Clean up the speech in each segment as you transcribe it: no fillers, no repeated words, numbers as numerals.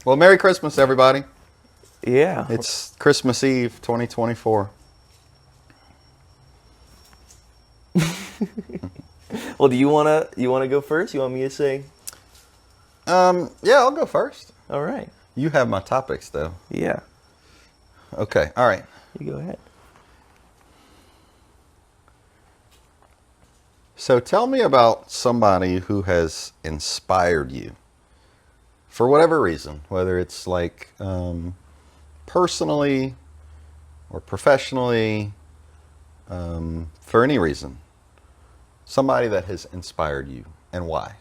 Well, Merry Christmas, everybody. Yeah. It's Christmas Eve, 2024. Well, do you wanna go first? You want me to say? Yeah, I'll go first. All right. You have my topics, though. Yeah. Okay, all right. You go ahead. So tell me about somebody who has inspired you for whatever reason, whether it's like personally or professionally, for any reason. Somebody that has inspired you and why.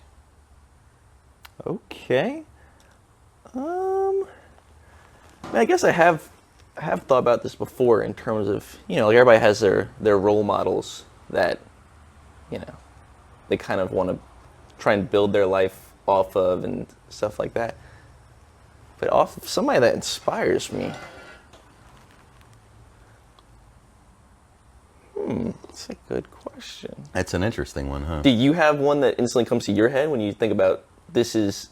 Okay. I guess I have thought about this before in terms of, like everybody has their role models that, they kind of want to try and build their life off of and stuff like that. But off of somebody that inspires me. That's a good question. That's an interesting one, huh? Do you have one that instantly comes to your head when you think about this is,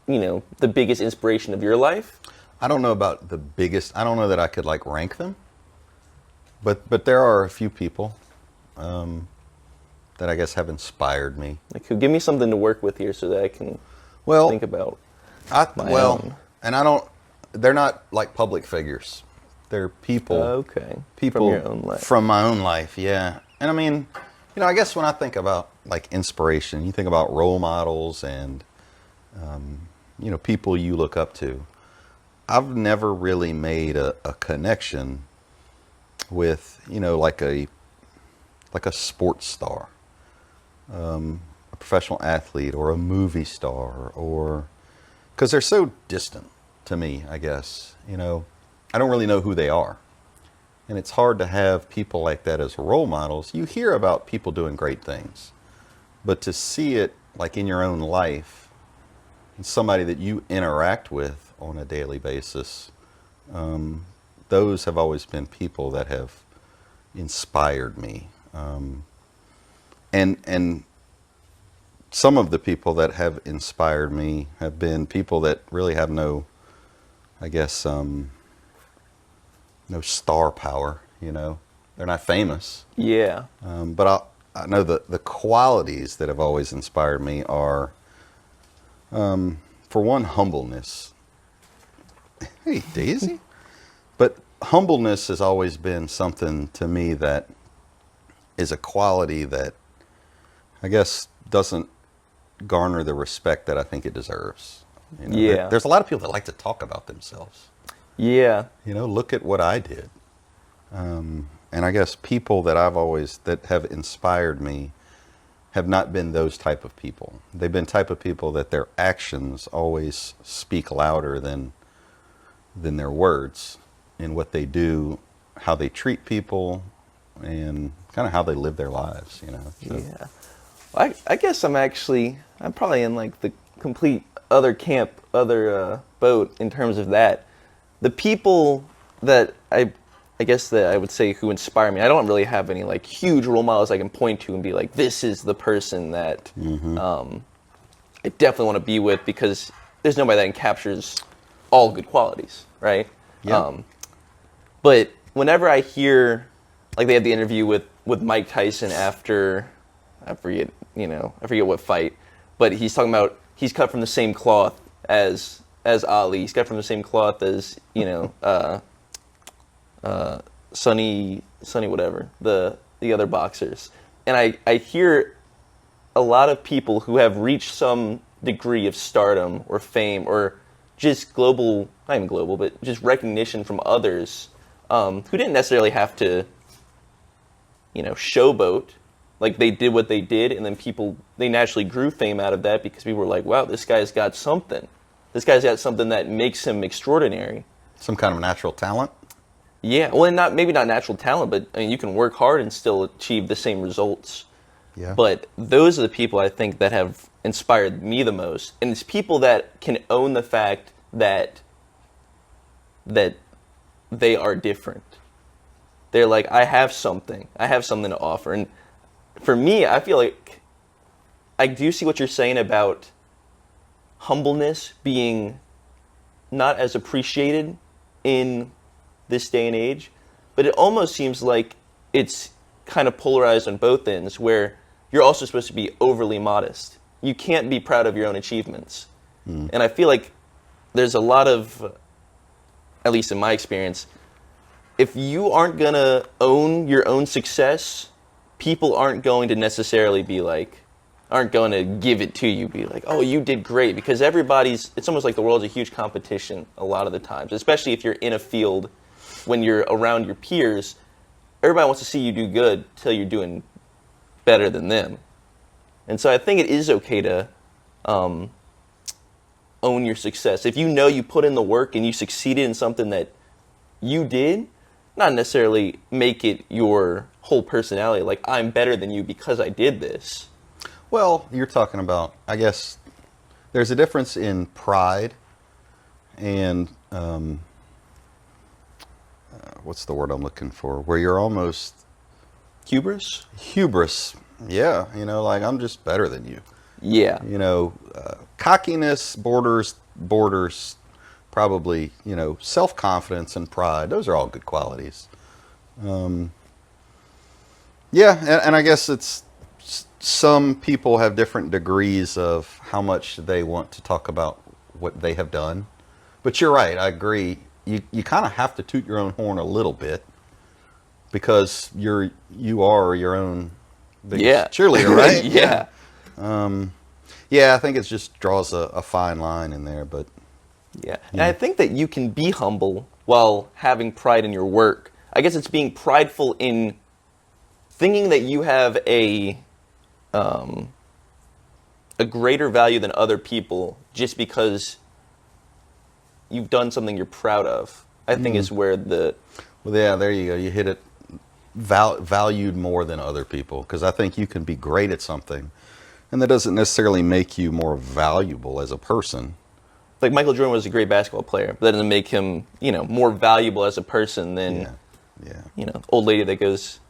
the biggest inspiration of your life? I don't know about the biggest. I don't know that I could like rank them, but there are a few people that I guess have inspired me. Like, give me something to work with here so that I can Well, think about my well, own. and I don't. They're not like public figures. They're people. Okay. People From your own life. From my own life, yeah. And I mean, I guess when I think about like inspiration, you think about role models and people you look up to. I've never really made a connection with, like a sports star, a professional athlete or a movie star, or because they're so distant to me, I guess. I don't really know who they are. And it's hard to have people like that as role models. You hear about people doing great things, but to see it like in your own life, and somebody that you interact with on a daily basis, those have always been people that have inspired me. And some of the people that have inspired me have been people that really have no, I guess, no star power, They're not famous. Yeah. But I know the qualities that have always inspired me are, for one, humbleness. Hey, Daisy. But humbleness has always been something to me that is a quality that I guess doesn't garner the respect that I think it deserves. Yeah. There's a lot of people that like to talk about themselves. Yeah. Look at what I did. And I guess people that that have inspired me have not been those type of people. They've been type of people that their actions always speak louder than their words in what they do, how they treat people, and kind of how they live their lives, So, Yeah. I guess I'm probably in like the complete other camp, other boat in terms of that. The people that I guess that I would say who inspire me, I don't really have any like huge role models I can point to and be like, this is the person that I definitely want to be with, because there's nobody that captures all good qualities, right? Yeah. But whenever I hear, like they had the interview with Mike Tyson after, I forget what fight, but he's talking about he's cut from the same cloth as Ali. He's cut from the same cloth as, Sonny whatever, the other boxers. And I hear a lot of people who have reached some degree of stardom or fame or just global, not even global, but just recognition from others, who didn't necessarily have to, showboat. Like they did what they did, and then they naturally grew fame out of that because people were like, wow, this guy's got something. This guy's got something that makes him extraordinary. Some kind of natural talent. Yeah, well, maybe not natural talent, but I mean, you can work hard and still achieve the same results. Yeah. But those are the people I think that have inspired me the most, and it's people that can own the fact that they are different. They're like, I have something to offer, and for me, I feel like I do see what you're saying about humbleness being not as appreciated in this day and age, but it almost seems like it's kind of polarized on both ends, where you're also supposed to be overly modest. You can't be proud of your own achievements. And I feel like there's a lot of, at least in my experience, if you aren't going to own your own success, people aren't going to necessarily be like, aren't going to give it to you, be like, oh, you did great. Because it's almost like the world's a huge competition a lot of the times, especially if you're in a field when you're around your peers. Everybody wants to see you do good till you're doing better than them. And so I think it is okay to own your success. If you know you put in the work and you succeeded in something that you did, not necessarily make it your whole personality, like I'm better than you because I did this. Well, you're talking about, I guess, there's a difference in pride and what's the word I'm looking for? Where you're almost Hubris? hubris. Yeah, like I'm just better than you. Yeah. Cockiness borders probably, self-confidence and pride. Those are all good qualities. Yeah, and I guess some people have different degrees of how much they want to talk about what they have done. But you're right, I agree. You kind of have to toot your own horn a little bit because you are your own biggest cheerleader, right? Yeah. Yeah, I think it just draws a fine line in there, but Yeah. And I think that you can be humble while having pride in your work. I guess it's being prideful in thinking that you have a greater value than other people just because you've done something you're proud of. I think is where well, yeah, there you go. You hit it. Valued more than other people, because I think you can be great at something, and that doesn't necessarily make you more valuable as a person. like Michael Jordan was a great basketball player, but that doesn't make him, more valuable as a person than, old lady that goes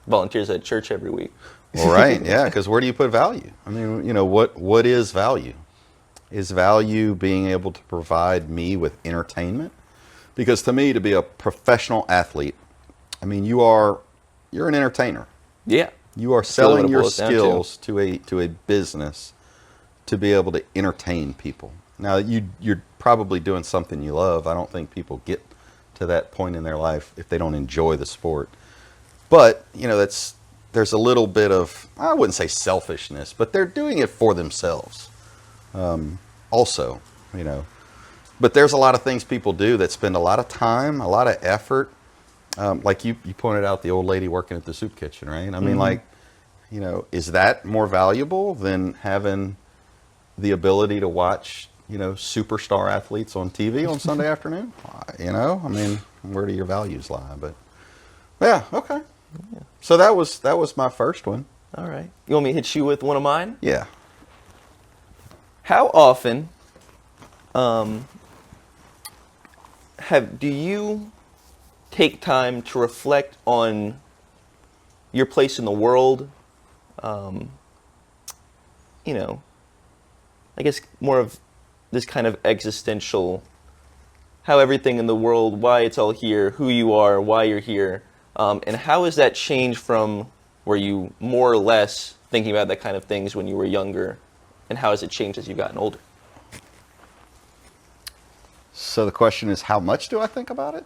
volunteers at church every week. Well, right, yeah, because where do you put value? I mean, what is value? Is value being able to provide me with entertainment? Because to me, to be a professional athlete, I mean, you're an entertainer. Yeah. You are selling your skills to a business to be able to entertain people. Now, you're probably doing something you love. I don't think people get to that point in their life if they don't enjoy the sport. But, there's a little bit of, I wouldn't say selfishness, but they're doing it for themselves. Also. But there's a lot of things people do that spend a lot of time, a lot of effort. Like you pointed out the old lady working at the soup kitchen, right? I mean, is that more valuable than having the ability to watch, superstar athletes on TV on Sunday afternoon? I mean, where do your values lie? But yeah, okay. Yeah. So that was my first one. All right. You want me to hit you with one of mine? Yeah. How often do you take time to reflect on your place in the world? I guess more of this kind of existential, how everything in the world, why it's all here, who you are, why you're here, and how has that changed from were you more or less thinking about that kind of things when you were younger, and how has it changed as you've gotten older? So the question is, how much do I think about it?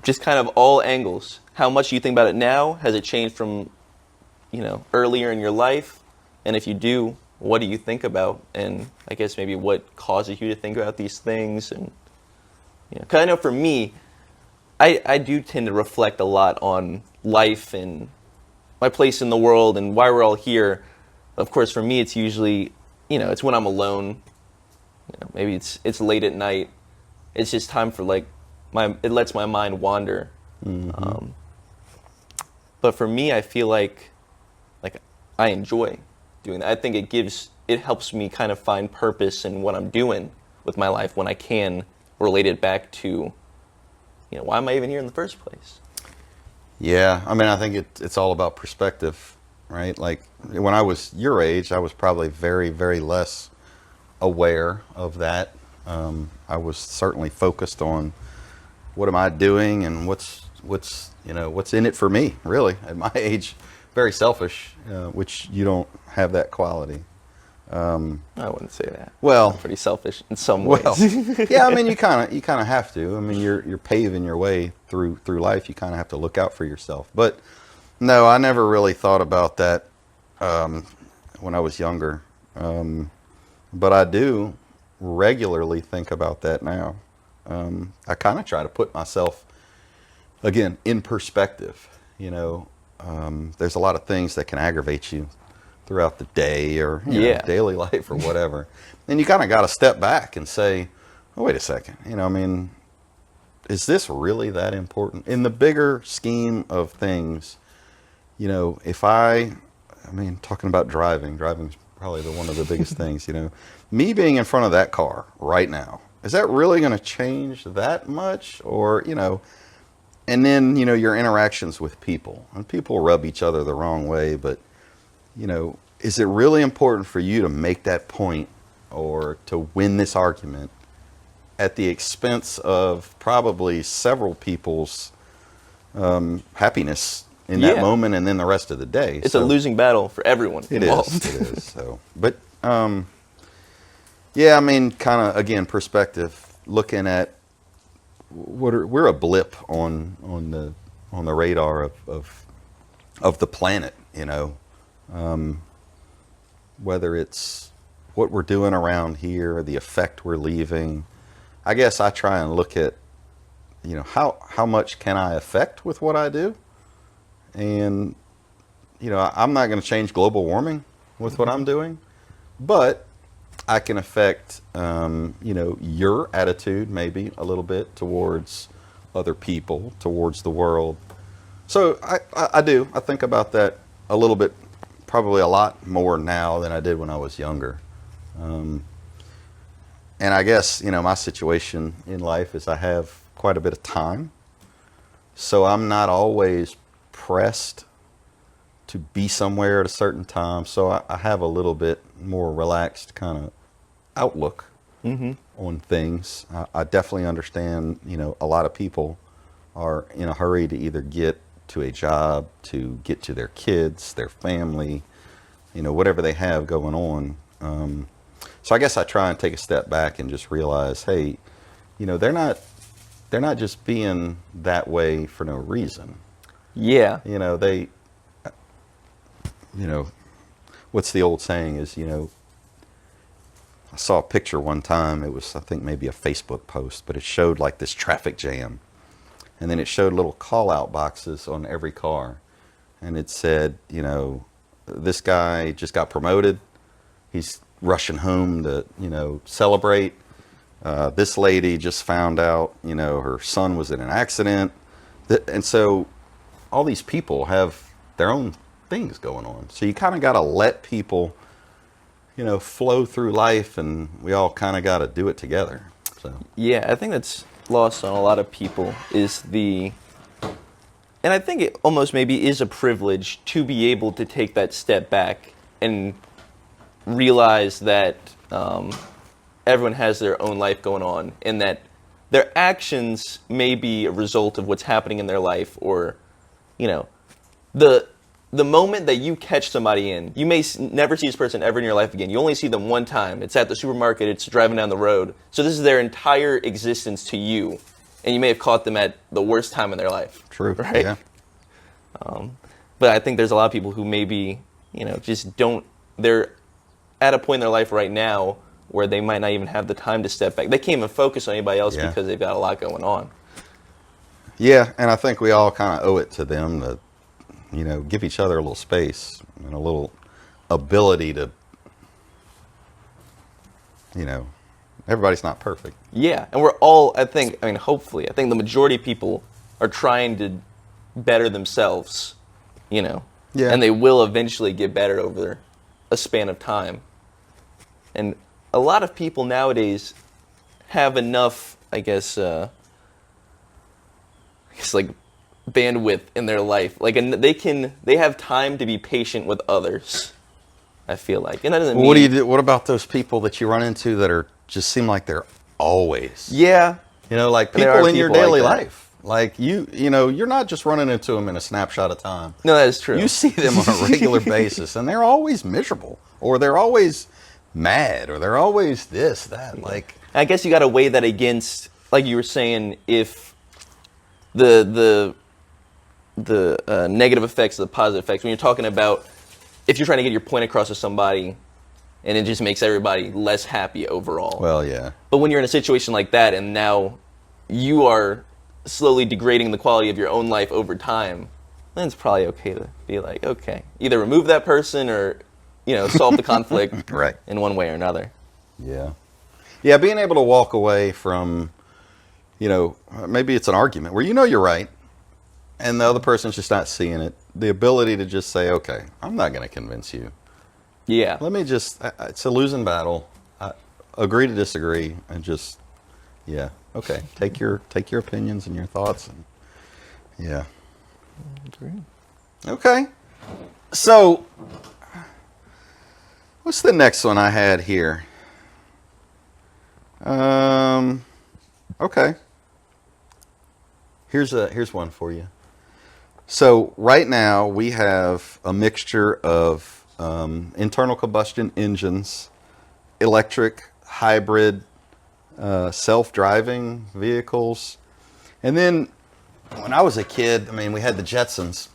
Just kind of all angles. How much do you think about it now? Has it changed from, earlier in your life? And if you do, what do you think about? And I guess maybe what causes you to think about these things? And, because I know for me, I do tend to reflect a lot on life and my place in the world and why we're all here. Of course, for me, it's usually, it's when I'm alone. Maybe it's late at night. It's just time for it lets my mind wander. Mm-hmm. But for me, I feel like I enjoy doing that. I think it helps me kind of find purpose in what I'm doing with my life when I can relate it back to, why am I even here in the first place? Yeah, I mean, I think it's all about perspective, right? Like when I was your age, I was probably very, very less aware of that, I was certainly focused on what am I doing and what's in it for me, really, at my age. Very selfish, which you don't have that quality. I wouldn't say that. I'm Well, pretty selfish in some well, ways. yeah. I mean, you kind of have to. I mean, you're paving your way through life. You kind of have to look out for yourself. But no, I never really thought about that when I was younger. But I do regularly think about that now. I kind of try to put myself again in perspective. There's a lot of things that can aggravate you throughout the day or Yeah. daily life or whatever, and you kind of got to step back and say, oh, wait a second. I mean, is this really that important in the bigger scheme of things? If I mean, talking about driving's probably one of the biggest things. Me being in front of that car right now, is that really going to change that much? Or and then your interactions with people, and people rub each other the wrong way, but is it really important for you to make that point or to win this argument at the expense of probably several people's happiness in that Yeah. moment and then the rest of the day? It's a losing battle for everyone It involved. is. It is. So, but yeah, I mean, kind of again, perspective. Looking at we're a blip on the radar of the planet. Whether it's what we're doing around here, the effect we're leaving. I guess I try and look at how much can I affect with what I do, and I'm not going to change global warming with what I'm doing, but I can affect your attitude maybe a little bit towards other people, towards the world. So I do. I think about that a little bit, probably a lot more now than I did when I was younger. And I guess, my situation in life is I have quite a bit of time. So I'm not always pressed to be somewhere at a certain time. So I have a little bit more relaxed kind of outlook on things. I definitely understand, a lot of people are in a hurry to either get to a job, to get to their kids, their family, whatever they have going on. So I guess I try and take a step back and just realize, hey, they're not just being that way for no reason. Yeah. They, what's the old saying is, I saw a picture one time. It was, I think, maybe a Facebook post, but it showed like this traffic jam. And then it showed little call out boxes on every car. And it said, this guy just got promoted. He's rushing home to, celebrate. This lady just found out, her son was in an accident. And so all these people have their own things going on. So you kind of got to let people, flow through life, and we all kind of got to do it together. So Yeah, I think that's lost on a lot of people and I think it almost maybe is a privilege to be able to take that step back and realize that everyone has their own life going on, and that their actions may be a result of what's happening in their life, or the moment that you catch somebody in, you may never see this person ever in your life again. You only see them one time. It's at the supermarket. It's driving down the road. So this is their entire existence to you, and you may have caught them at the worst time in their life. true. Right? Yeah. But I think there's a lot of people who maybe, just don't, they're at a point in their life right now where they might not even have the time to step back. They can't even focus on anybody else Yeah. because they've got a lot going on. Yeah, and I think we all kind of owe it to them to, give each other a little space and a little ability to, everybody's not perfect. Yeah, and we're all, hopefully, I think the majority of people are trying to better themselves, Yeah. and they will eventually get better over a span of time. And a lot of people nowadays have enough, like bandwidth in their life. Like, and they have time to be patient with others, I feel like. And that doesn't Well, what do you mean, do? What about those people that you run into that are just seem like they're always. Yeah. You know, like There are people in your people like daily that. life. Like you know, you're not just running into them in a snapshot of time. No, that is true. You see them on a regular basis, and they're always miserable, or they're always mad, or they're always this, that. Like, I guess you got to weigh that against, like you were saying, if the negative effects, the positive effects. When you're talking about, if you're trying to get your point across to somebody, and it just makes everybody less happy overall. well, yeah, But when you're in a situation like that, and now you are slowly degrading the quality of your own life over time, then it's probably okay to be like, okay, either remove that person or, solve the conflict right, in one way or another. yeah, yeah. Being able to walk away from, maybe it's an argument where you're right, and the other person's just not seeing it. The ability to just say, okay, I'm not going to convince you. Yeah. Let me just, it's a losing battle. Agree to disagree, and just, yeah, okay. Take your opinions and your thoughts, and yeah. Agree. Okay. So, what's the next one I had here? Okay. Here's one for you. So right now we have a mixture of internal combustion engines, electric, hybrid, self-driving vehicles, and then when I was a kid, I mean, we had the Jetsons,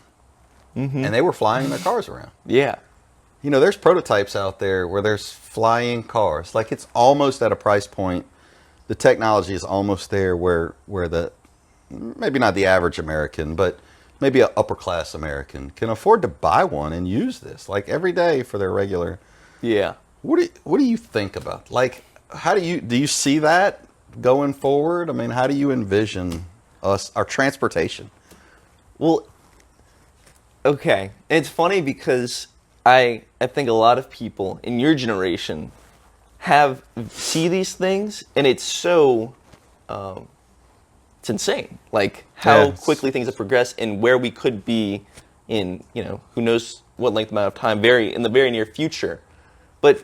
and they were flying their cars around. Yeah. There's prototypes out there where there's flying cars. Like, it's almost at a price point. The technology is almost there where maybe not the average American, but maybe an upper class American can afford to buy one and use this like every day for their regular. Yeah. What do you think about? Like, how do you see that going forward? I mean, how do you envision our transportation? Well, okay. And it's funny because I think a lot of people in your generation see these things, and it's so it's insane. Like how Yes. quickly things have progressed and where we could be in, who knows what length amount of time, in the very near future. But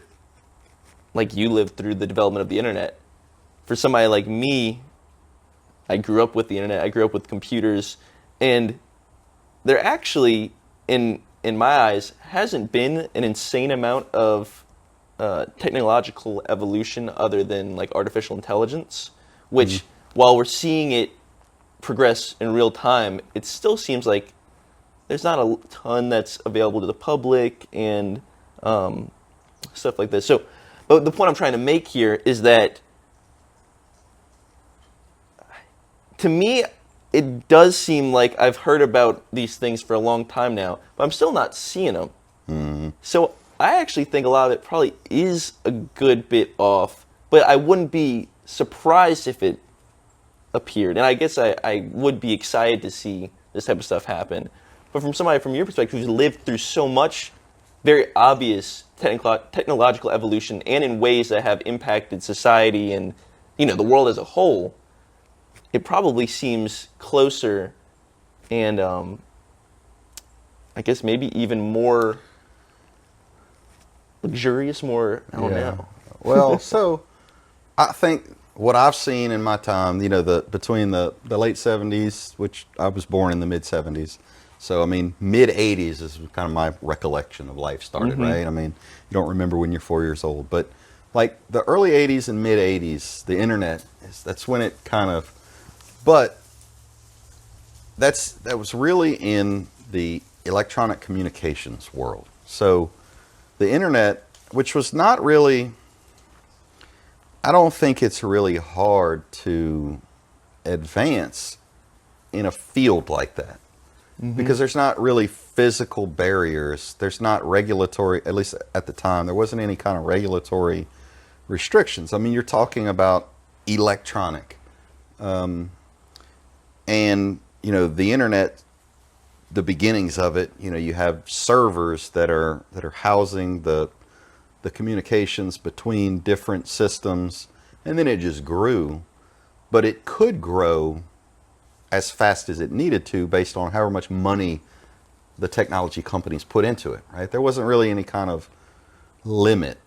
like, you lived through the development of the internet. For somebody like me, I grew up with the internet. I grew up with computers, and there actually, in my eyes, hasn't been an insane amount of technological evolution other than like artificial intelligence, which while we're seeing it progress in real time, it still seems like there's not a ton that's available to the public and stuff like this. So, but the point I'm trying to make here is that, to me, it does seem like I've heard about these things for a long time now, but I'm still not seeing them. Mm-hmm. So I actually think a lot of it probably is a good bit off, but I wouldn't be surprised if it appeared. And I guess I would be excited to see this type of stuff happen. But from somebody from your perspective who's lived through so much very obvious technological evolution, and in ways that have impacted society and the world as a whole, it probably seems closer and I guess maybe even more luxurious, more, I don't know. Well, so I think what I've seen in my time, between the late 70s, which I was born in the mid 70s. So, I mean, mid 80s is kind of my recollection of life started, right? I mean, you don't remember when you're 4 years old, but like the early 80s and mid 80s, the internet, that's when it kind of, but that was really in the electronic communications world. So the internet, which was not really, I don't think it's really hard to advance in a field like that. Because there's not really physical barriers. There's not regulatory, at least at the time, there wasn't any kind of regulatory restrictions. I mean, you're talking about electronic. And, the internet, the beginnings of it, you have servers that are housing the communications between different systems, and then it just grew. But it could grow as fast as it needed to based on however much money the technology companies put into it, right? There wasn't really any kind of limit.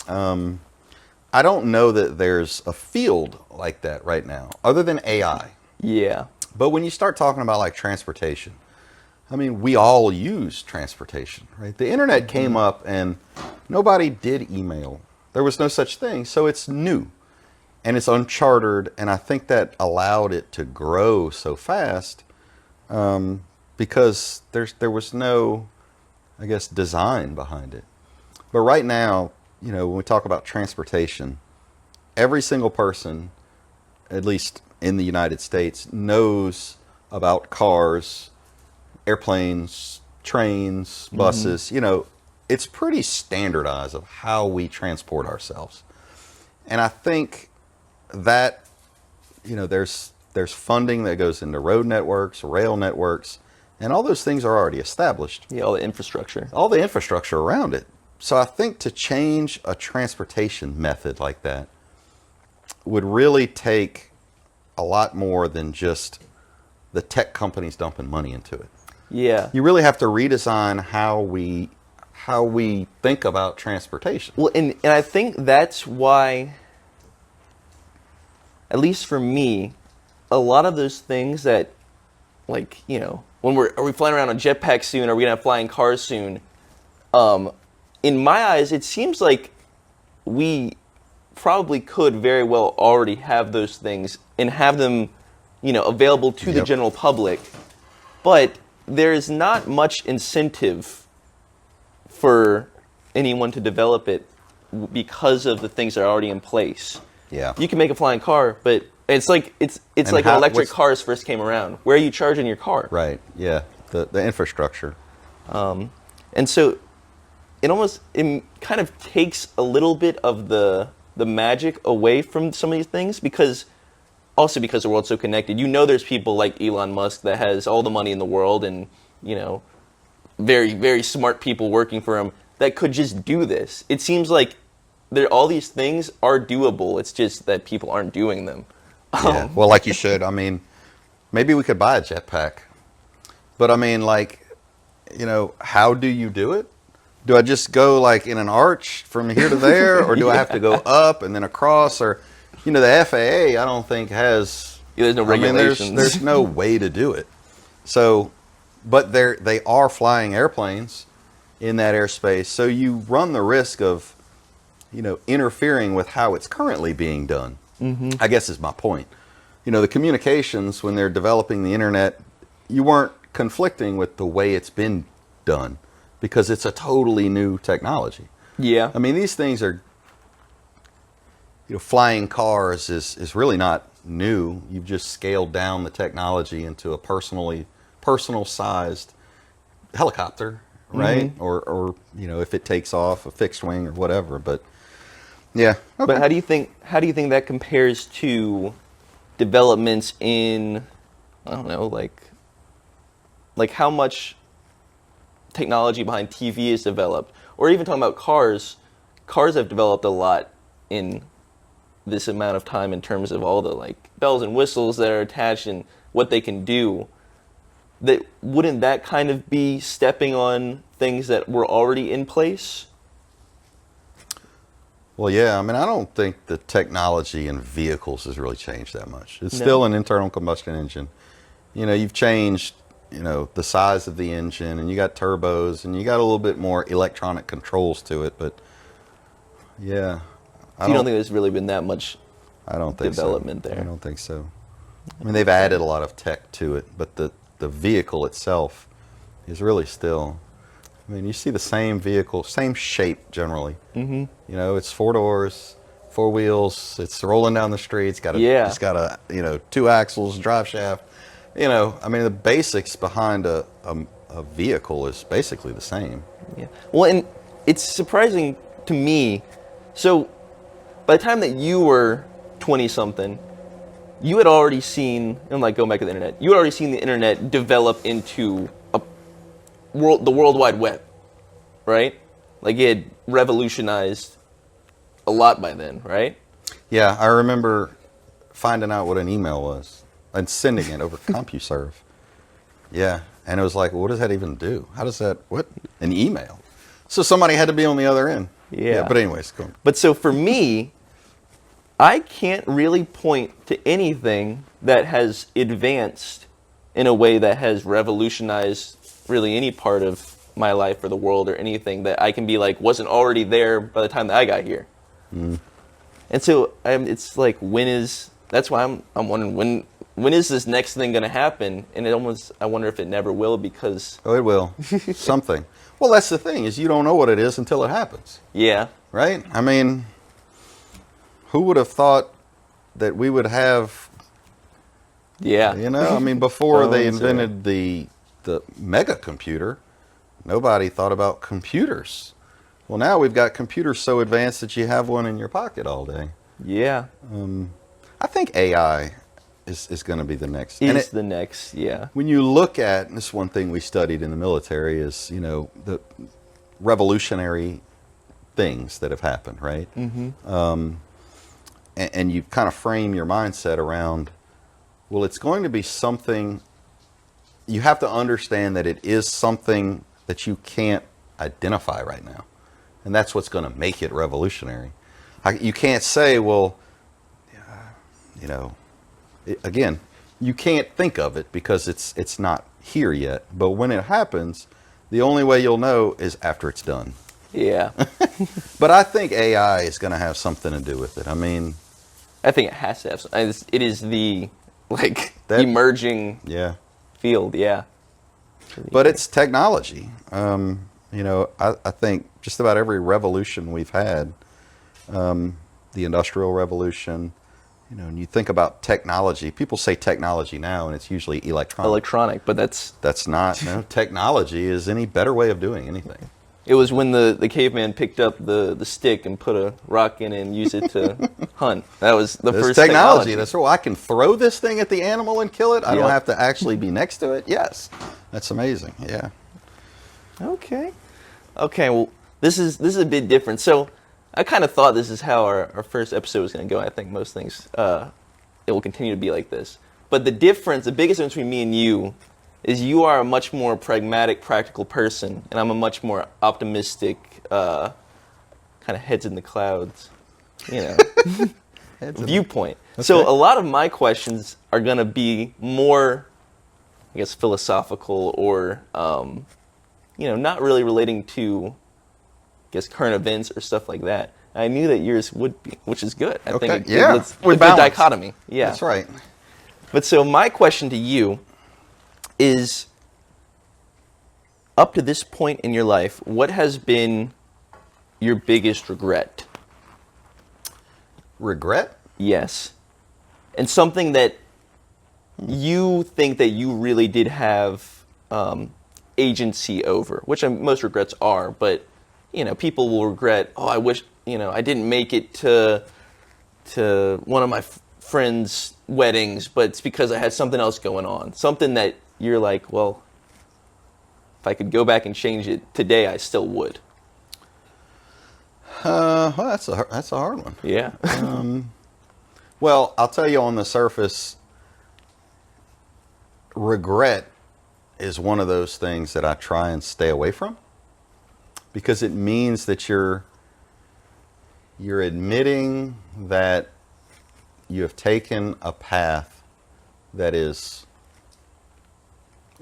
I I don't know that there's a field like that right now, other than AI. Yeah. But when you start talking about like transportation, I mean, we all use transportation, right? The internet came up and nobody did email. There was no such thing. So it's new and it's uncharted. And I think that allowed it to grow so fast because there was no, I guess, design behind it. But right now, you know, when we talk about transportation, every single person, at least in the United States, knows about cars, airplanes, trains, buses. You know, it's pretty standardized of how we transport ourselves. And I think that, you know, there's funding that goes into road networks, rail networks, and all those things are already established. Yeah, all the infrastructure. All the infrastructure around it. So I think to change a transportation method like that would really take a lot more than just the tech companies dumping money into it. Yeah. You really have to redesign how we think about transportation. Well, and I think that's why, at least for me, a lot of those things that, like, you know, when are we flying around on jetpacks soon? Are we gonna have flying cars soon? In my eyes, it seems like we probably could very well already have those things and have them, you know, available to the general public. But there is not much incentive for anyone to develop it because of the things that are already in place. Yeah. You can make a flying car, but it's like like when electric cars first came around. Where are you charging your car? Right. Yeah. The infrastructure. And so it kind of takes a little bit of the magic away from some of these things because the world's so connected. You know, there's people like Elon Musk that has all the money in the world and, you know, very, very smart people working for him that could just do this. It seems like all these things are doable. It's just that people aren't doing them. Yeah. Well, like you should. I mean, maybe we could buy a jetpack. But I mean, like, you know, how do you do it? Do I just go like in an arch from here to there, or do I have to go up and then across? Or, you know, the FAA, I don't think has. Yeah, there's no regulations. There's no way to do it. So, but they are flying airplanes in that airspace, so you run the risk of, you know, interfering with how it's currently being done. I guess is my point. You know, the communications when they're developing the internet, you weren't conflicting with the way it's been done because it's a totally new technology. Yeah. I mean, these things are, you know, flying cars is really not new. You've just scaled down the technology into a personal sized helicopter, right? Or you know, if it takes off, a fixed wing or whatever. But yeah. Okay. But how do you think that compares to developments in, I don't know, like how much technology behind TV is developed, or even talking about cars have developed a lot in this amount of time in terms of all the like bells and whistles that are attached and what they can do. Wouldn't that kind of be stepping on things that were already in place? Well, yeah. I mean, I don't think the technology in vehicles has really changed that much. It's still an internal combustion engine. You know, you've changed, you know, the size of the engine, and you got turbos, and you got a little bit more electronic controls to it. But yeah, So you don't think there's really been that much development there? I don't think so. I mean, they've added a lot of tech to it, but the vehicle itself is really still. I mean, you see the same vehicle, same shape generally. You know, it's 4 doors, 4 wheels. It's rolling down the street. It's got a you know, 2 axles, drive shaft. You know, I mean, the basics behind a vehicle is basically the same. Yeah. Well, and it's surprising to me. So, by the time that you were 20-something, you had already seen, and like going back to the internet, you had already seen the internet develop into the World Wide Web, right? Like it had revolutionized a lot by then, right? Yeah, I remember finding out what an email was and sending it over CompuServe. Yeah, and it was like, what does that even do? How does that, what? An email. So somebody had to be on the other end. Yeah. But anyways, go on. But so for me, I can't really point to anything that has advanced in a way that has revolutionized really any part of my life or the world or anything that I can be like wasn't already there by the time that I got here. And so it's like that's why I'm wondering when is this next thing going to happen? And I wonder if it never will because Oh, it will. Something. Well, that's the thing, is you don't know what it is until it happens. yeah. Right? I mean, who would have thought that we would have, Yeah. I mean, before they Phones or- invented the mega computer, nobody thought about computers. Well, now we've got computers so advanced that you have one in your pocket all day. Yeah. I think AI is going to be the next. Is the next, yeah. When you look at, and this is one thing we studied in the military, is, the revolutionary things that have happened, right? And you kind of frame your mindset around, well, it's going to be something, you have to understand that it is something that you can't identify right now. And that's what's going to make it revolutionary. You can't say, well, again, you can't think of it because it's not here yet. But when it happens, the only way you'll know is after it's done. Yeah. But I think AI is going to have something to do with it. I mean, I think it has to have it is the That- emerging yeah. field, yeah. But it's technology. I think just about every revolution we've had, the Industrial Revolution, and you think about technology, people say technology now, and it's usually Electronic, but That's not, technology is any better way of doing anything. it was when the caveman picked up the stick and put a rock in it and used it to hunt. That was the There's first technology. That's I can throw this thing at the animal and kill it. I don't Yep. have to actually be next to it. Yes. That's amazing. Yeah. Okay. Okay, well, this is a bit different. So I kind of thought this is how our first episode was going to go. I think most things, it will continue to be like this. But the biggest difference between me and you is you are a much more pragmatic, practical person, and I'm a much more optimistic, kind of heads in the clouds, viewpoint. So a lot of my questions are going to be more, I guess, philosophical or, not really relating to, I guess, current events or stuff like that. I knew that yours would be, which is good. I think Yeah. it's We're a good balanced. dichotomy. Yeah. That's right. But so my question to you is, up to this point in your life, what has been your biggest regret? Regret? Yes. And something that you think that you really did have agency over, which most regrets are, but people will regret, oh, I wish, I didn't make it to one of my friends' weddings, but it's because I had something else going on. Something that you're like, well, if I could go back and change it today, I still would. Well, that's a hard one. Yeah. Well, I'll tell you, on the surface, regret is one of those things that I try and stay away from, because it means that you're admitting that you have taken a path that is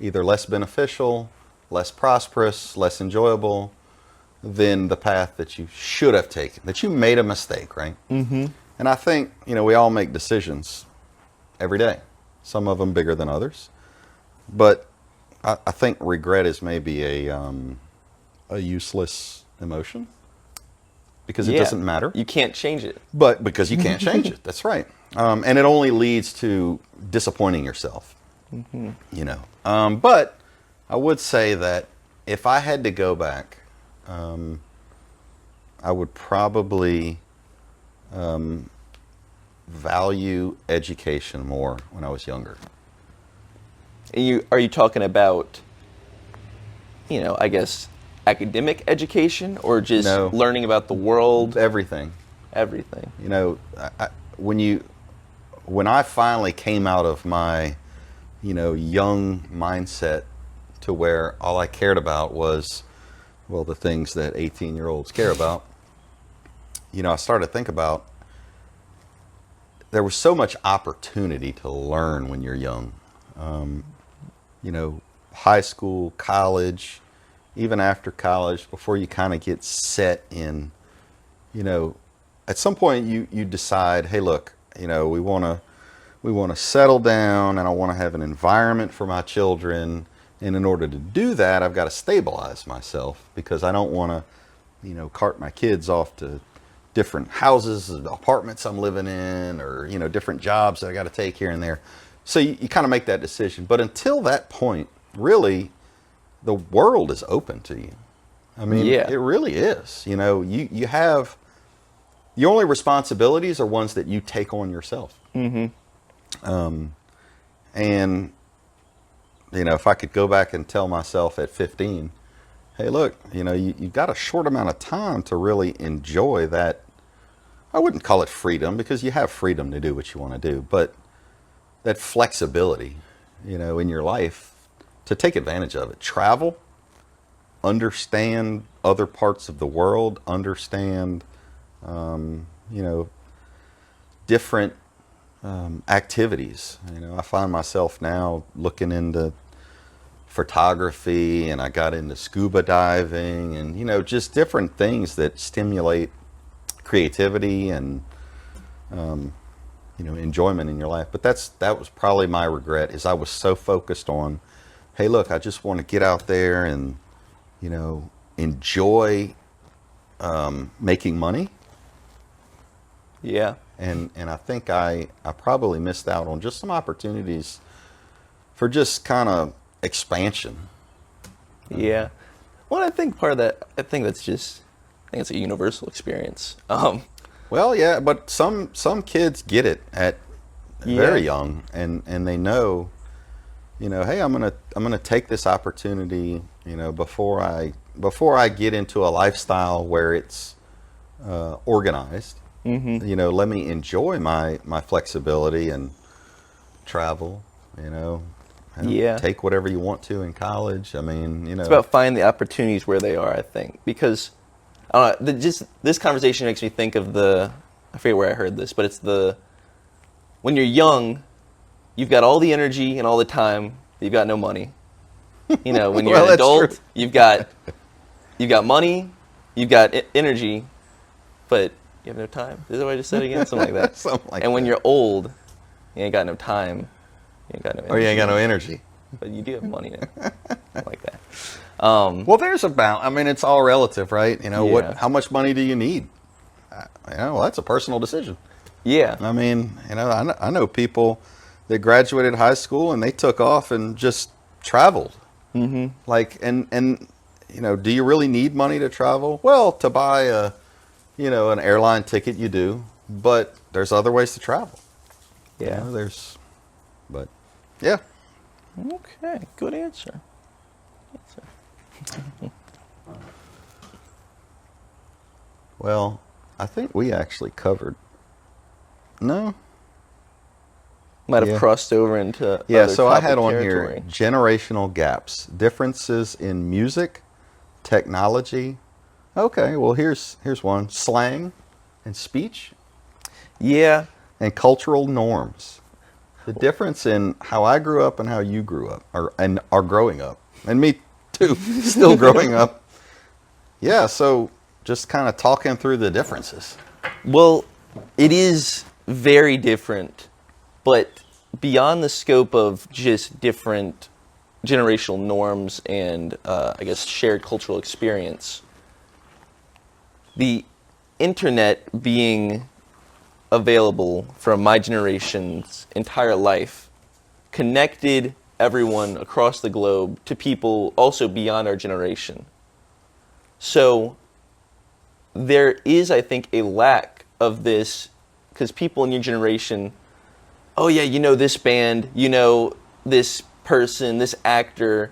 either less beneficial, less prosperous, less enjoyable than the path that you should have taken, that you made a mistake, right? Mm-hmm. And I think, we all make decisions every day, some of them bigger than others. But I think regret is maybe a useless emotion, because it doesn't matter. You can't change it. But because you can't change it, that's right. And it only leads to disappointing yourself. Mm-hmm. But I would say that if I had to go back, I would probably value education more when I was younger. Are you talking about, I guess, academic education, or just No. learning about the world? Everything. Everything. When I finally came out of my, young mindset to where all I cared about was, well, the things that 18-year-olds care about, I started to think about, there was so much opportunity to learn when you're young. You know, high school, college, even after college, before you kind of get set in, you know, at some point you decide, hey, look, you know, we want to settle down, and I want to have an environment for my children. And in order to do that, I've got to stabilize myself, because I don't want to, you know, cart my kids off to different houses, apartments I'm living in, or, you know, different jobs that I got to take here and there. So you kind of make that decision. But until that point, really, the world is open to you. I mean, Yeah. it really is. You know, you have, your only responsibilities are ones that you take on yourself. Mm-hmm. And, you know, if I could go back and tell myself at 15, hey, look, you know, you've got a short amount of time to really enjoy that. I wouldn't call it freedom, because you have freedom to do what you want to do, but that flexibility, you know, in your life, to take advantage of it. Travel, understand other parts of the world, understand, you know, different activities. You know, I find myself now looking into photography, and I got into scuba diving, and, you know, just different things that stimulate creativity and, you know, enjoyment in your life. But that was probably my regret, is I was so focused on, hey, look, I just want to get out there and, you know, enjoy making money. Yeah. And I think I probably missed out on just some opportunities for just kind of expansion. Yeah. Well, I think part of that, I think it's a universal experience. Well, yeah, but some kids get it at very Yeah. young, and they know, you know, hey, I'm gonna take this opportunity, you know, before I get into a lifestyle where it's organized. Mm-hmm. You know, let me enjoy my flexibility and travel. You know, Yeah. take whatever you want to in college. I mean, you know, It's about finding the opportunities where they are, I think, because I don't know, just this conversation makes me think of I forget where I heard this, but it's when you're young, you've got all the energy and all the time, but you've got no money. You know, when you're Well, an that's adult, true. you've got money, you've got energy, but you have no time. Is that what I just said again? Something like that. Something like And when that. you're old, you ain't got no time, you ain't got no energy. Or you ain't got no energy. But you do have money now. Something like that. Well, there's a balance. I mean, it's all relative, right? You know, Yeah. how much money do you need? You know, well, that's a personal decision. Yeah. I mean, you know, I know people that graduated high school and they took off and just traveled. Mm-hmm. Like, and you know, do you really need money to travel? Well, to buy you know, an airline ticket, you do, but there's other ways to travel. Yeah. You know, but yeah. Okay. Good answer. Well, I think we actually covered. No. Might have Yeah. crossed over into Yeah, other so I topic had on territory. here generational gaps, differences in music, technology. Okay, well here's one: slang and speech Yeah. and cultural norms. The difference in how I grew up and how you grew up, and are growing up, and me too, still growing up. Yeah, so just kind of talking through the differences. Well, it is very different, but beyond the scope of just different generational norms and, I guess, shared cultural experience, the internet being available from my generation's entire life connected everyone across the globe to people also beyond our generation. So there is, I think, a lack of this, because people in your generation, oh yeah, you know this band, you know this person, this actor.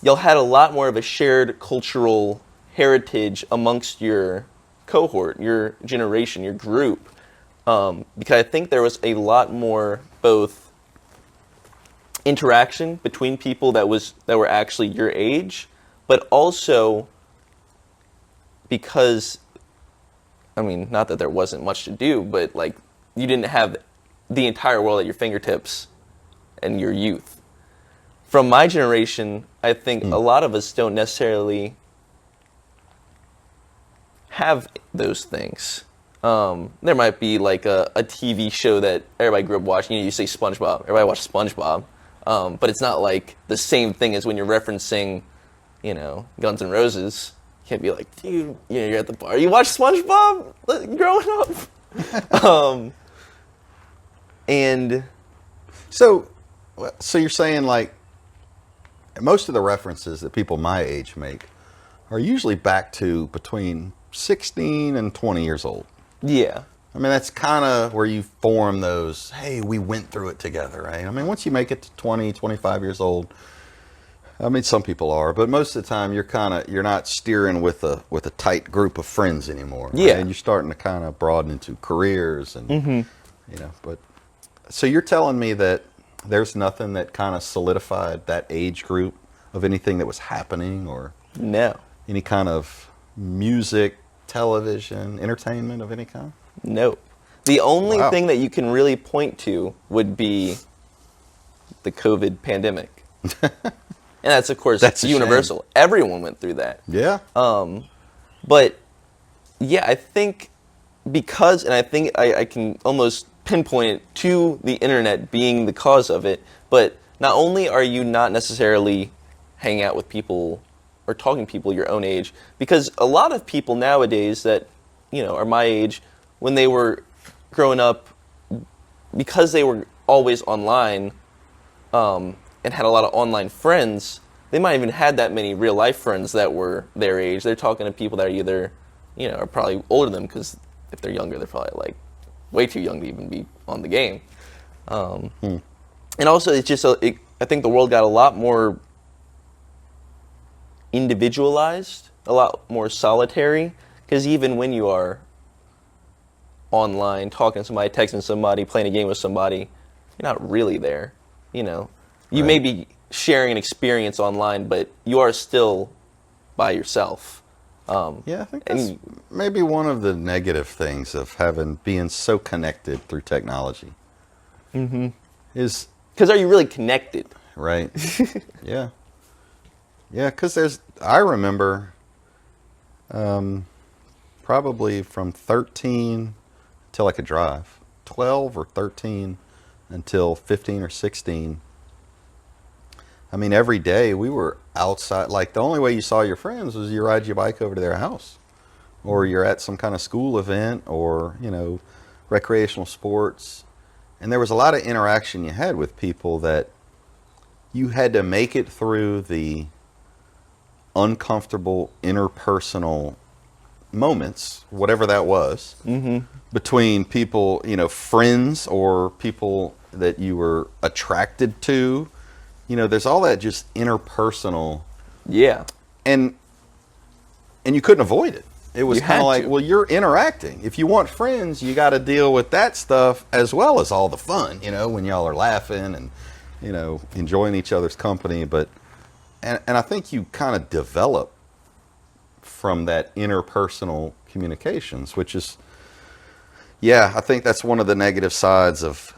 Y'all had a lot more of a shared cultural heritage amongst your cohort, your generation, your group. Because I think there was a lot more both interaction between people that were actually your age, but also because, I mean, not that there wasn't much to do, but like you didn't have the entire world at your fingertips and your youth. From my generation, I think a lot of us don't necessarily have those things. There might be like a TV show that everybody grew up watching. You say SpongeBob. Everybody watched SpongeBob. But it's not like the same thing as when you're referencing, Guns N' Roses. You can't be like, dude, you're at the bar. You watch SpongeBob growing up? And So you're saying like most of the references that people my age make are usually back to between 16 and 20 years old. yeah, I mean, that's kind of where you form those, hey, we went through it together, right? I mean, once you make it to 20, 25 years old, I mean, some people are, but most of the time you're not steering with a tight group of friends anymore. Right? Yeah. And you're starting to kind of broaden into careers and, but so you're telling me that there's nothing that kind of solidified that age group of anything that was happening or no. any kind of music, television, entertainment of any kind? Nope. The only Wow. thing that you can really point to would be the COVID pandemic. And that's, of course, That's a universal. Everyone went through that. Yeah. But, yeah, I think because, and I think I can almost pinpoint it to the internet being the cause of it, but not only are you not necessarily hanging out with people or talking to people your own age, because a lot of people nowadays that, are my age, when they were growing up, because they were always online and had a lot of online friends, they might even had that many real life friends that were their age. They're talking to people that are either, are probably older than them, because if they're younger, they're probably like way too young to even be on the game. And also, it's just, I think the world got a lot more individualized, a lot more solitary, because even when you are online, talking to somebody, texting somebody, playing a game with somebody, you're not really there, You may Right. be sharing an experience online, but you are still by yourself. Yeah, I think that's maybe one of the negative things of being so connected through technology. Is Because are you really connected? right. Yeah. Yeah, because I remember probably from 13 until I could drive, 12 or 13 until 15 or 16. I mean, every day we were outside. Like, the only way you saw your friends was you ride your bike over to their house, or you're at some kind of school event, or, recreational sports. And there was a lot of interaction you had with people that you had to make it through the uncomfortable interpersonal moments, whatever that was, between people, friends or people that you were attracted to. There's all that just interpersonal, Yeah. and you couldn't avoid it. It was You kind had of like, to. well, you're interacting. If you want friends, you got to deal with that stuff as well as all the fun, when y'all are laughing and, enjoying each other's company. But, and I think you kind of develop from that interpersonal communications, which is, yeah, I think that's one of the negative sides of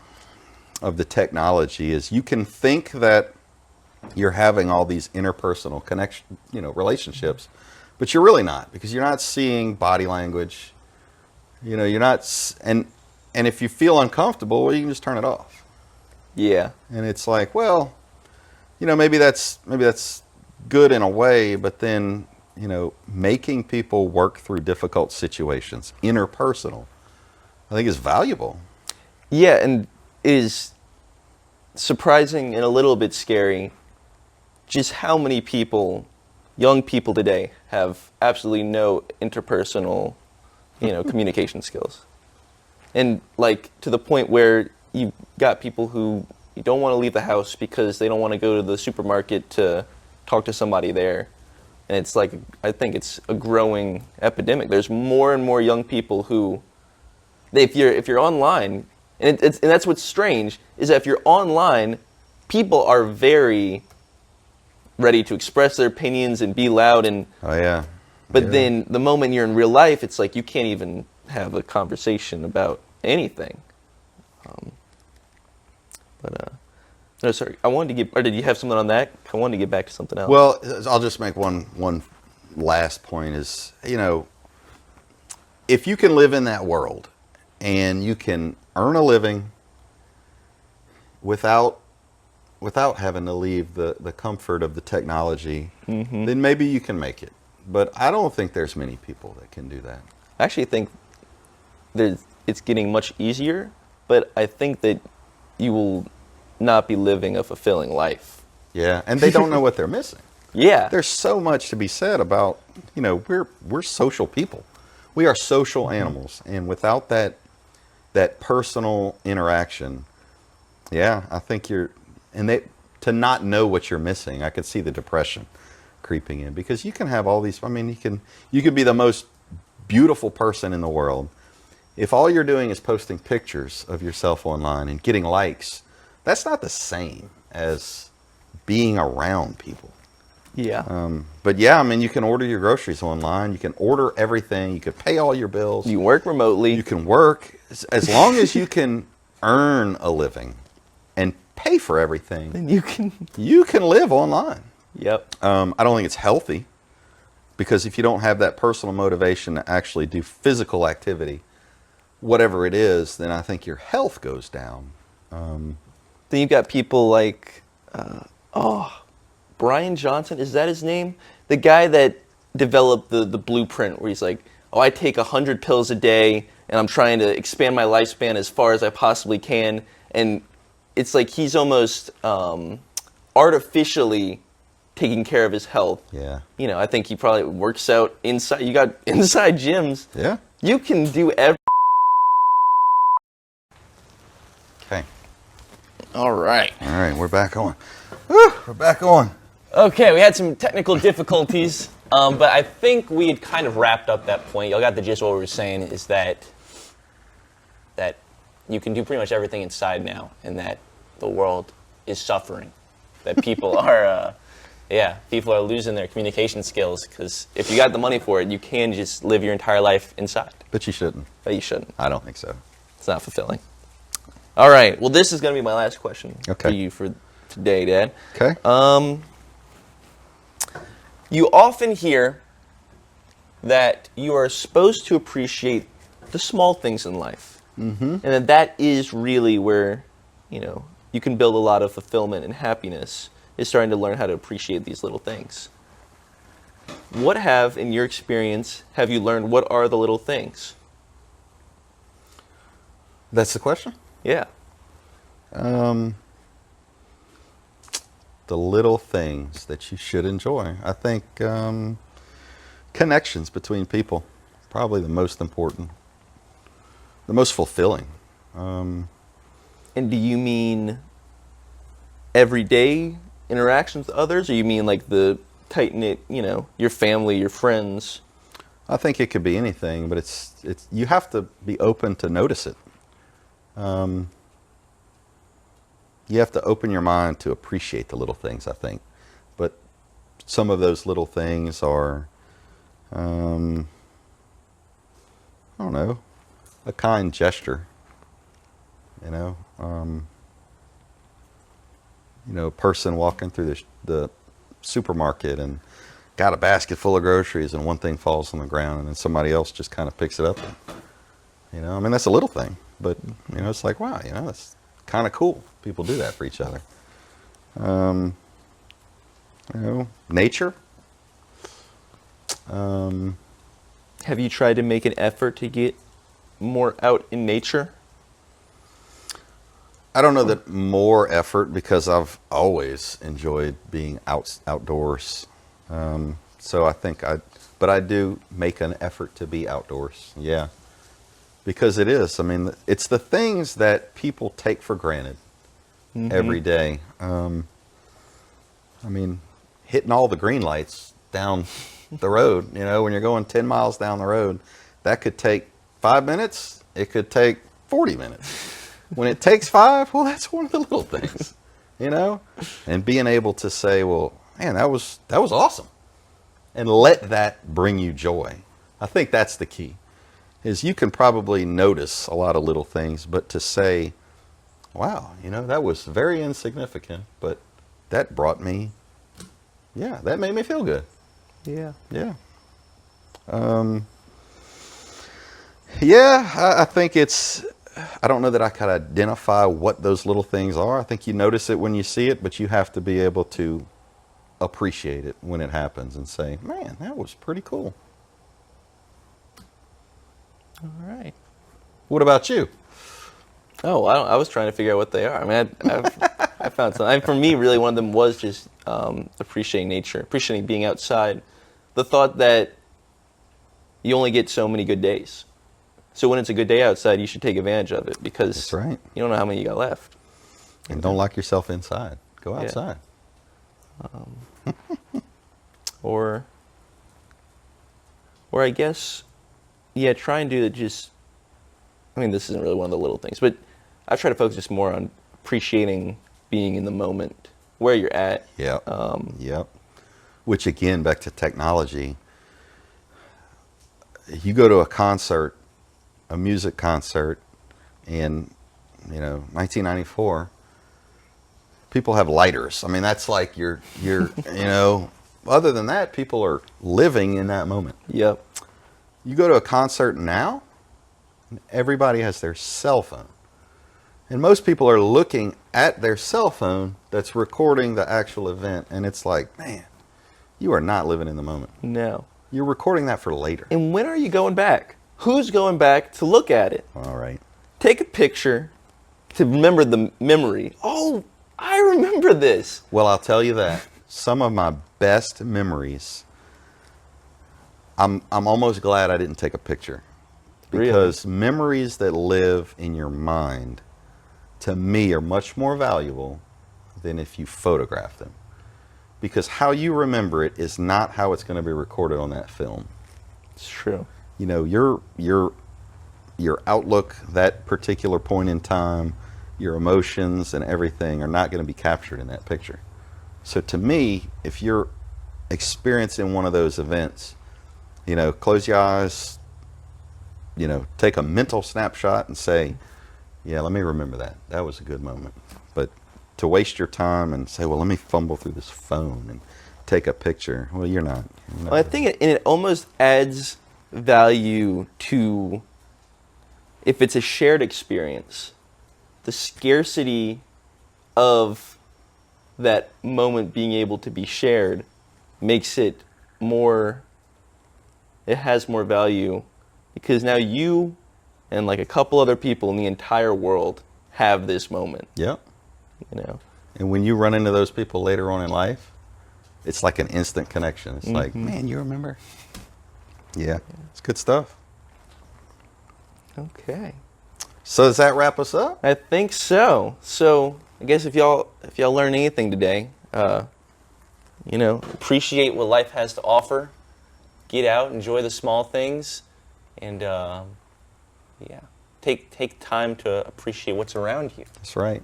the technology is you can think that you're having all these interpersonal connection, relationships, but you're really not, because you're not seeing body language. You're not, and if you feel uncomfortable, well, you can just turn it off. Yeah. And it's like, well, maybe that's good in a way, but then, making people work through difficult situations, interpersonal, I think is valuable. Yeah, and it is surprising and a little bit scary just how many people, young people today, have absolutely no interpersonal, communication skills. And like to the point where you've got people who you don't want to leave the house because they don't want to go to the supermarket to talk to somebody there. And it's like, I think it's a growing epidemic. There's more and more young people who, if you're online, and that's what's strange, is that if you're online, people are very ready to express their opinions and be loud. Oh yeah. But Yeah. then the moment you're in real life, it's like you can't even have a conversation about anything. But no, sorry. I wanted to get, or did you have something on that? I wanted to get back to something else. Well, I'll just make one last point is, if you can live in that world and you can earn a living without having to leave the comfort of the technology, then maybe you can make it. But I don't think there's many people that can do that. I actually think it's getting much easier, but I think that you will not be living a fulfilling life. Yeah, and they don't know what they're missing. Yeah. There's so much to be said about, we're social people. We are social animals, and without that personal interaction, yeah, I think to not know what you're missing, I could see the depression creeping in, because you can have all these, you could be the most beautiful person in the world. If all you're doing is posting pictures of yourself online and getting likes, that's not the same as being around people. Yeah. But yeah, you can order your groceries online. You can order everything. You can pay all your bills. You work remotely. You can work as long as you can earn a living and pay for everything. And you can live online. Yep. I don't think it's healthy, because if you don't have that personal motivation to actually do physical activity, whatever it is, then I think your health goes down. Then you've got people like, Brian Johnson, is that his name? The guy that developed the blueprint where he's like, I take 100 pills a day and I'm trying to expand my lifespan as far as I possibly can. And it's like he's almost artificially taking care of his health. Yeah. I think he probably works out inside. You got inside gyms. Yeah. You can do everything. Okay. All right. All right, we're back on. Woo, we're back on. Okay, we had some technical difficulties, but I think we had kind of wrapped up that point. Y'all got the gist of what we were saying, is that you can do pretty much everything inside now, and that the world is suffering. That people are, people are losing their communication skills, because if you got the money for it, you can just live your entire life inside. But you shouldn't. But you shouldn't. I don't think so. It's not fulfilling. All right. Well, this is going to be my last question for you for today, Dad. Okay. You often hear that you are supposed to appreciate the small things in life. Mm-hmm. And that is really where, you can build a lot of fulfillment and happiness, is starting to learn how to appreciate these little things. In your experience, have you learned what are the little things? That's the question? Yeah. The little things that you should enjoy. I think connections between people, probably the most important, the most fulfilling. And do you mean everyday interactions with others, or you mean like the tight-knit, your family, your friends? I think it could be anything, but it's you have to be open to notice it. You have to open your mind to appreciate the little things, I think. But some of those little things are, I don't know, a kind gesture. A person walking through the supermarket and got a basket full of groceries, and one thing falls on the ground, and then somebody else just kind of picks it up. And, that's a little thing, but it's like, wow, that's kind of cool. People do that for each other. Nature. Have you tried to make an effort to get more out in nature? I don't know that more effort, because I've always enjoyed being outdoors. So I think but I do make an effort to be outdoors. Yeah. Because it is. It's the things that people take for granted every day. Hitting all the green lights down the road, when you're going 10 miles down the road, that could take 5 minutes. It could take 40 minutes. When it takes 5, well, that's one of the little things, And being able to say, well, man, that was awesome. And let that bring you joy. I think that's the key. Is you can probably notice a lot of little things, but to say, wow, that was very insignificant, but that brought me, yeah, that made me feel good. Yeah. Yeah. Yeah, I think I don't know that I could identify what those little things are. I think you notice it when you see it, but you have to be able to appreciate it when it happens and say, man, that was pretty cool. All right. What about you? Oh, I was trying to figure out what they are. I mean, I found some. For me, really, one of them was just appreciating nature, appreciating being outside. The thought that you only get so many good days. So when it's a good day outside, you should take advantage of it because That's right. you don't know how many you got left. And don't lock yourself inside. Go Yeah. outside. Or I guess, yeah, try and do it just, I mean, this isn't really one of the little things, but I try to focus just more on appreciating being in the moment, where you're at. Yep. Yep. Which again, back to technology, you go to a concert, a music concert in, 1994, people have lighters. I mean, that's like you're other than that, people are living in that moment. Yep. You go to a concert now, and everybody has their cell phone. And most people are looking at their cell phone that's recording the actual event. And it's like, man, you are not living in the moment. No. You're recording that for later. And when are you going back? Who's going back to look at it? All right. Take a picture to remember the memory. Oh, I remember this. Well, I'll tell you that. Some of my best memories, I'm almost glad I didn't take a picture. Because memories that live in your mind, to me, are much more valuable than if you photograph them. Because how you remember it is not how it's going to be recorded on that film. It's true. Your outlook, that particular point in time, your emotions and everything are not going to be captured in that picture. So to me, if you're experiencing one of those events, close your eyes, take a mental snapshot and say, yeah, let me remember that. That was a good moment. But to waste your time and say, well, let me fumble through this phone and take a picture. Well, you're not. Well, I think it almost adds value to, if it's a shared experience, the scarcity of that moment being able to be shared makes it more, it has more value because now you and like a couple other people in the entire world have this moment. Yep. And when you run into those people later on in life, it's like an instant connection. It's like, man, you remember? Yeah, it's good stuff. Okay. So does that wrap us up? I think so. So I guess if y'all learned anything today, Appreciate what life has to offer. Get out, enjoy the small things, and take time to appreciate what's around you. That's right.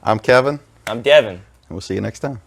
I'm Kevin, I'm Devin. and we'll see you next time.